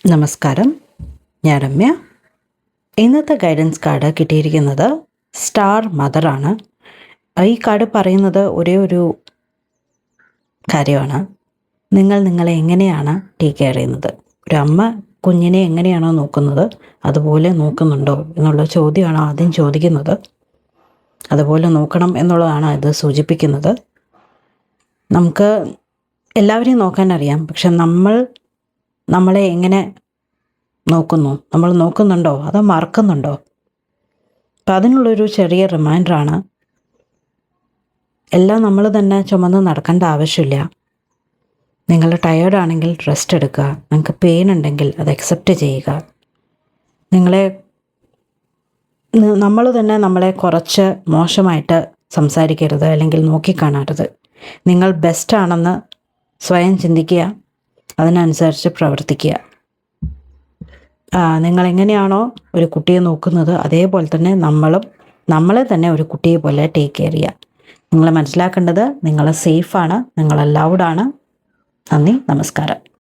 നമസ്കാരം, ഞാൻ രമ്യ. ഇന്നത്തെ ഗൈഡൻസ് കാർഡ് കിട്ടിയിരിക്കുന്നത് സ്റ്റാർ മദറാണ്. ഈ കാർഡ് പറയുന്നത് ഒരേ ഒരു കാര്യമാണ്. നിങ്ങളെ എങ്ങനെയാണ് ടേക്ക് കെയർ ചെയ്യുന്നത്? ഒരു അമ്മ കുഞ്ഞിനെ എങ്ങനെയാണോ നോക്കുന്നത് അതുപോലെ നോക്കുന്നുണ്ടോ എന്നുള്ള ചോദ്യമാണ് ആദ്യം ചോദിക്കുന്നത്. അതുപോലെ നോക്കണം എന്നുള്ളതാണ് ഇത് സൂചിപ്പിക്കുന്നത്. നമുക്ക് എല്ലാവരെയും നോക്കാൻ അറിയാം, പക്ഷെ നമ്മളെ എങ്ങനെ നോക്കുന്നു, നമ്മൾ നോക്കുന്നുണ്ടോ അതോ മറക്കുന്നുണ്ടോ? അപ്പം അതിനുള്ളൊരു ചെറിയ റിമൈൻഡറാണ്. എല്ലാം നമ്മൾ തന്നെ ചുമന്ന് നടക്കേണ്ട ആവശ്യമില്ല. നിങ്ങൾ ടയേർഡാണെങ്കിൽ റെസ്റ്റ് എടുക്കുക. നിങ്ങൾക്ക് പെയിൻ ഉണ്ടെങ്കിൽ അത് അക്സെപ്റ്റ് ചെയ്യുക. നമ്മൾ തന്നെ നമ്മളെ കുറച്ച് മോശമായിട്ട് സംസാരിക്കരുത്, അല്ലെങ്കിൽ നോക്കിക്കാണരുത്. നിങ്ങൾ ബെസ്റ്റാണെന്ന് സ്വയം ചിന്തിക്കുക, അതിനനുസരിച്ച് പ്രവർത്തിക്കുക. നിങ്ങളെങ്ങനെയാണോ ഒരു കുട്ടിയെ നോക്കുന്നത് അതേപോലെ തന്നെ നമ്മളെ തന്നെ ഒരു കുട്ടിയെ പോലെ ടേക്ക് കെയർ ചെയ്യുക. നിങ്ങൾ മനസ്സിലാക്കേണ്ടത് നിങ്ങൾ സേഫാണ്, നിങ്ങൾ ലൗഡാണ്. നന്ദി, നമസ്കാരം.